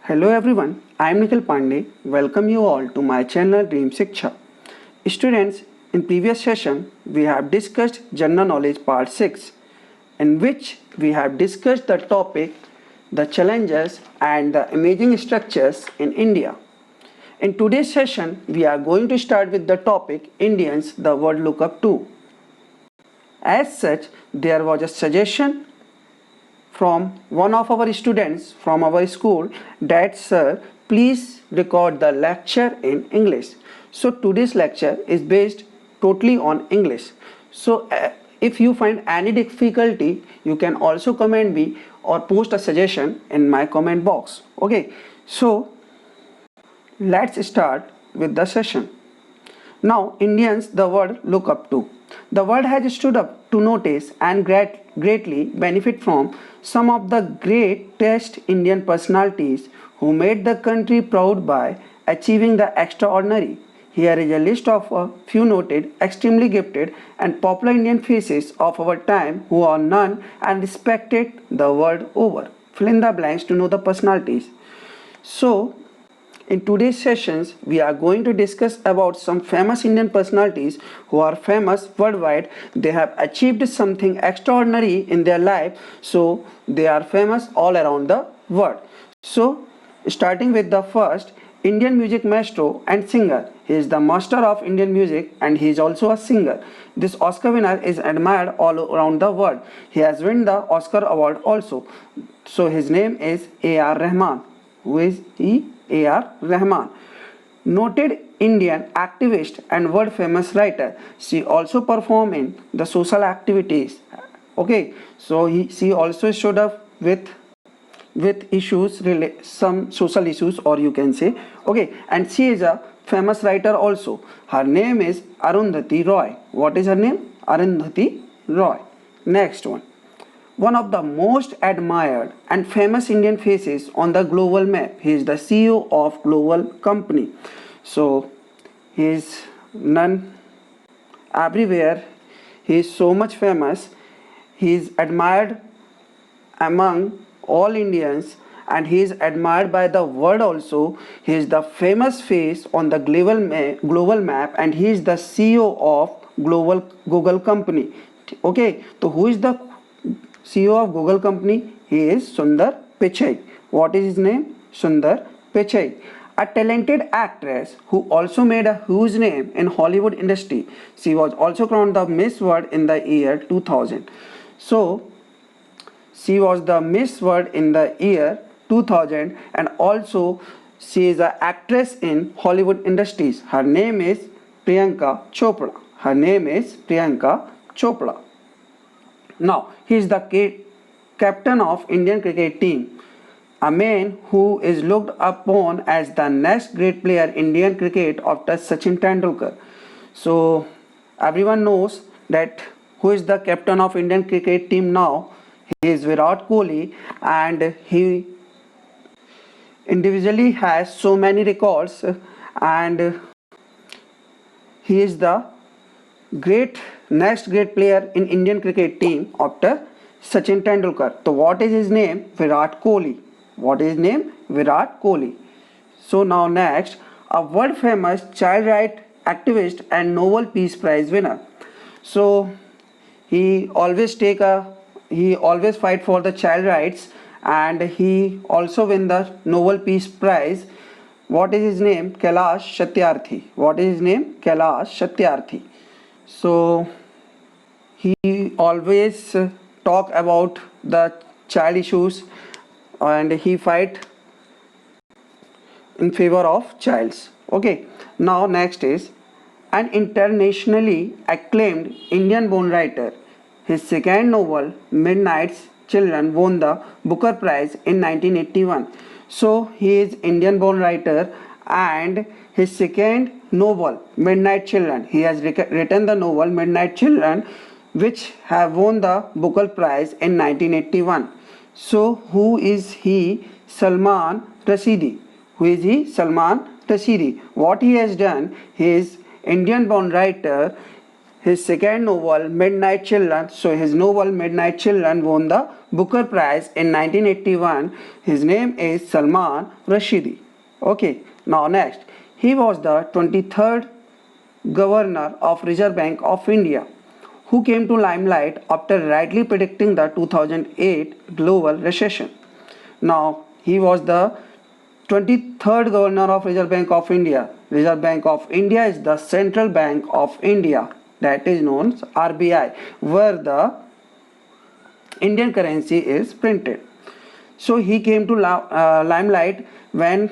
Hello everyone, I am Nikhil Pandey. Welcome you all to my channel Dream Shiksha. Students, in previous session we have discussed General Knowledge Part 6, in which we have discussed the topic the challenges and the amazing structures in India. In today's session we are going to start with the topic Indians the world look up to. As such, there was a suggestion from one of our students from our school that sir, please record the lecture in English. So today's lecture is based totally on English. So if you find any difficulty, you can also comment me or post a suggestion in my comment box. Okay, so let's start with the session. Now Indians the world look up to. The world has stood up to notice and greatly benefit from some of the greatest Indian personalities who made the country proud by achieving the extraordinary. Here is a list of a few noted, extremely gifted and popular Indian faces of our time who are known and respected the world over. Fill in the blanks to know the personalities. So, in today's sessions, we are going to discuss about some famous Indian personalities who are famous worldwide. They have achieved something extraordinary in their life, so they are famous all around the world. So, starting with the first, Indian music maestro and singer. He is the master of Indian music and he is also a singer. This Oscar winner is admired all around the world. He has won the Oscar award also. So, his name is A.R. Rahman. Who is he? A.R. Rahman. Noted Indian activist and world famous writer. She also performed in the social activities. Okay, so she also showed up with issues, some social issues, or you can say, okay, and she is a famous writer also. Her name is Arundhati Roy. What is her name? Arundhati Roy. Next one of the most admired and famous Indian faces on the global map. He is the CEO of global company. So he is known everywhere. He is so much famous. He is admired among all Indians and he is admired by the world also. He is the famous face on the global map and he is the CEO of global Google company. Okay, so who is the CEO of Google company? He is Sundar Pichai. What is his name? Sundar Pichai. A talented actress who also made a huge name in Hollywood industry. She was also crowned the Miss World in the year 2000. So, she was the Miss World in the year 2000 and also she is an actress in Hollywood industries. Her name is Priyanka Chopra. Her name is Priyanka Chopra. Now, he is the captain of Indian cricket team, a man who is looked upon as the next great player in Indian cricket after Sachin Tendulkar. So, everyone knows that who is the captain of Indian cricket team now. He is Virat Kohli and he individually has so many records and he is the next great player in Indian cricket team after Sachin Tendulkar. So what is his name? Virat Kohli. What is his name? Virat Kohli. So now next, a world famous child right activist and Nobel Peace Prize winner. So he always fight for the child rights and he also win the Nobel Peace Prize. What is his name? Kailash Satyarthi. What is his name? Kailash Satyarthi. So he always talk about the child issues and he fight in favor of childs. Okay, now next is an internationally acclaimed Indian born writer. His second novel, Midnight's Children, won the Booker Prize in 1981. So he is Indian born writer and his second novel, Midnight Children, he has written the novel Midnight Children, which have won the Booker Prize in 1981. So who is he? Salman Rushdie. Who is he? Salman Rushdie. What he has done? He is Indian born writer His second novel, Midnight Children, so his novel Midnight Children won the Booker Prize in 1981. His name is Salman Rushdie. Okay, now next, he was the 23rd Governor of Reserve Bank of India, who came to limelight after rightly predicting the 2008 global recession. Now, he was the 23rd Governor of Reserve Bank of India. Reserve Bank of India is the Central Bank of India, that is known as RBI, where the Indian currency is printed. So he came to limelight when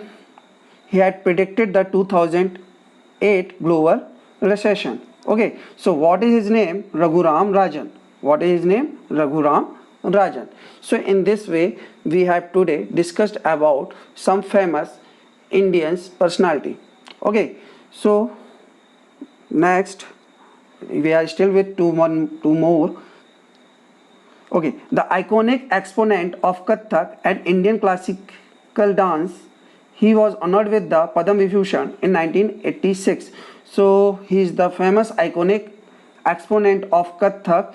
he had predicted the 2008 global recession. Okay, so what is his name? Raghuram Rajan. What is his name? Raghuram Rajan. So in this way, we have today discussed about some famous Indians personality. Okay, so next we are still with two more. Okay, the iconic exponent of Kathak and Indian classical dance, he was honored with the Padma Vibhushan in 1986. So he is the famous iconic exponent of Kathak,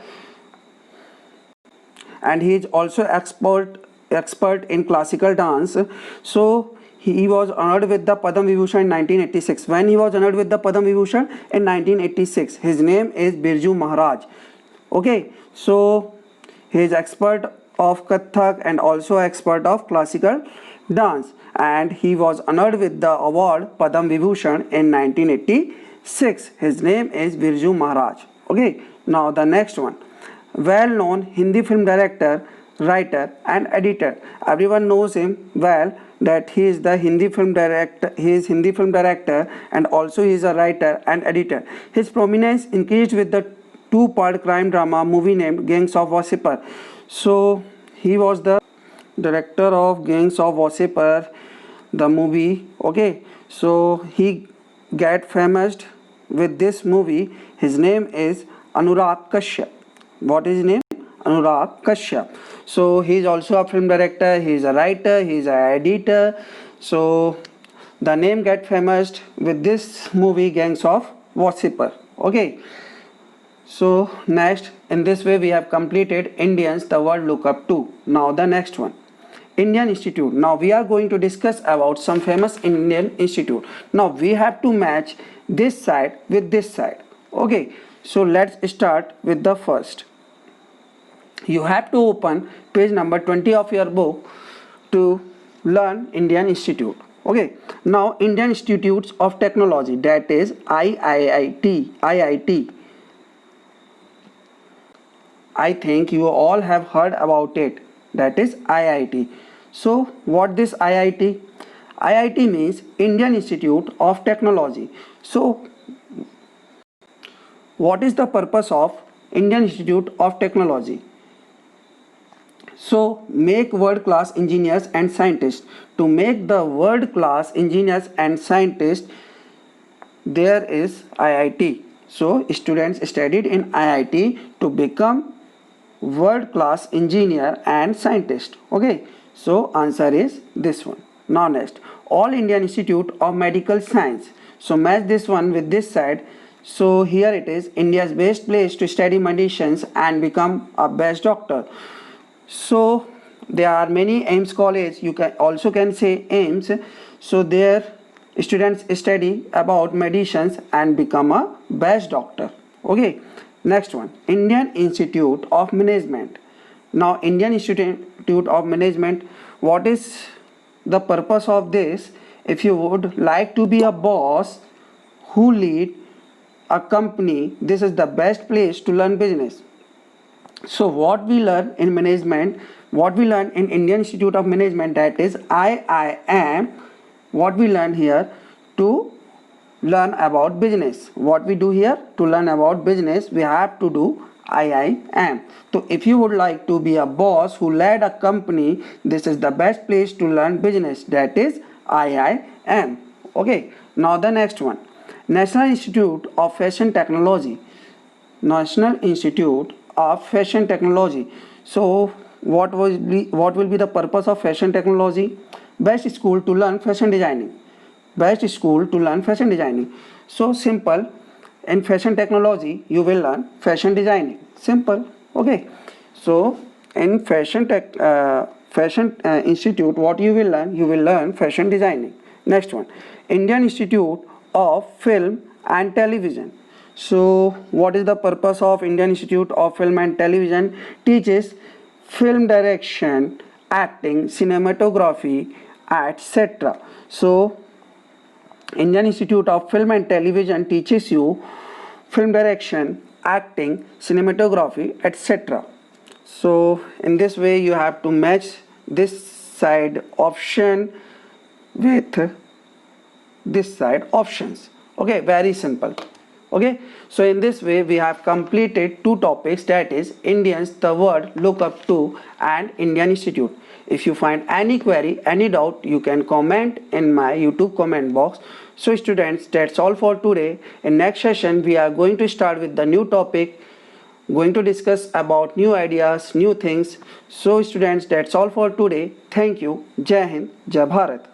and he is also expert in classical dance. So he was honored with the Padma Vibhushan in 1986. When he was honored with the Padma Vibhushan in 1986, his name is Birju Maharaj. Okay, so he is expert of Kathak and also expert of classical dance, and he was honored with the award Padma Vibhushan in 1986. His name is Birju Maharaj. Okay, now the next one, well-known Hindi film director, writer and editor. Everyone knows him well, that he is the Hindi film director. He is Hindi film director and also he is a writer and editor. His prominence increased with the two-part crime drama movie named Gangs of Wasseypur. So he was the director of Gangs of Wasseypur, the movie. Okay, so he get famous with this movie. His name is Anurag Kashyap. What is his name? Anurag Kashyap. So he is also a film director, he is a writer, he is an editor. So the name get famous with this movie Gangs of Wasseypur. Okay, so next, in this way we have completed Indians the world look up to. Now the next one, Indian Institute. Now we are going to discuss about some famous Indian institute. Now we have to match this side with this side. Okay, so let's start with the first. You have to open page number 20 of your book to learn Indian Institute. Okay, now Indian Institutes of Technology, that is IIT. I think you all have heard about it, that is IIT. So what this IIT? IIT means Indian Institute of Technology. So what is the purpose of Indian Institute of Technology? So make world class engineers and scientists. To make the world class engineers and scientists, there is IIT. So students studied in IIT to become world class engineer and scientist. Okay, so answer is this one. Now next, All Indian Institute of Medical Science. So match this one with this side. So here it is, India's best place to study medicines and become a best doctor. So there are many AIMS college, you can also say AIMS. So there students study about medicines and become a best doctor. Okay, next one, Indian Institute of Management. Now Indian Institute of Management, what is the purpose of this? If you would like to be a boss who lead a company, this is the best place to learn business. So what we learn in management, what we learn in Indian Institute of Management, that is IIM, what we learn here to learn about business. What we do here to learn about business, we have to do IIM. So if you would like to be a boss who led a company, this is the best place to learn business, that is IIM. Okay, now the next one, National Institute of Fashion Technology. National Institute of Fashion Technology. So what will be the purpose of fashion technology? Best school to learn fashion designing. Best school to learn fashion designing. So simple, in fashion technology you will learn fashion designing. Simple. Okay, so in fashion institute, what you will learn? You will learn fashion designing. Next one, Indian Institute of Film and Television. So what is the purpose of Indian Institute of Film and Television? Teaches film direction, acting, cinematography, etc. So Indian Institute of Film and Television teaches you film direction, acting, cinematography, etc. So in this way you have to match this side option with this side options. Okay, very simple. Okay, so in this way we have completed two topics, that is Indians, the world look up to, and Indian Institute. If you find any query, any doubt, you can comment in my YouTube comment box. So students, that's all for today. In next session we are going to start with the new topic, going to discuss about new ideas, new things. So students, that's all for today. Thank you. Jai Hind, Jai Bharat.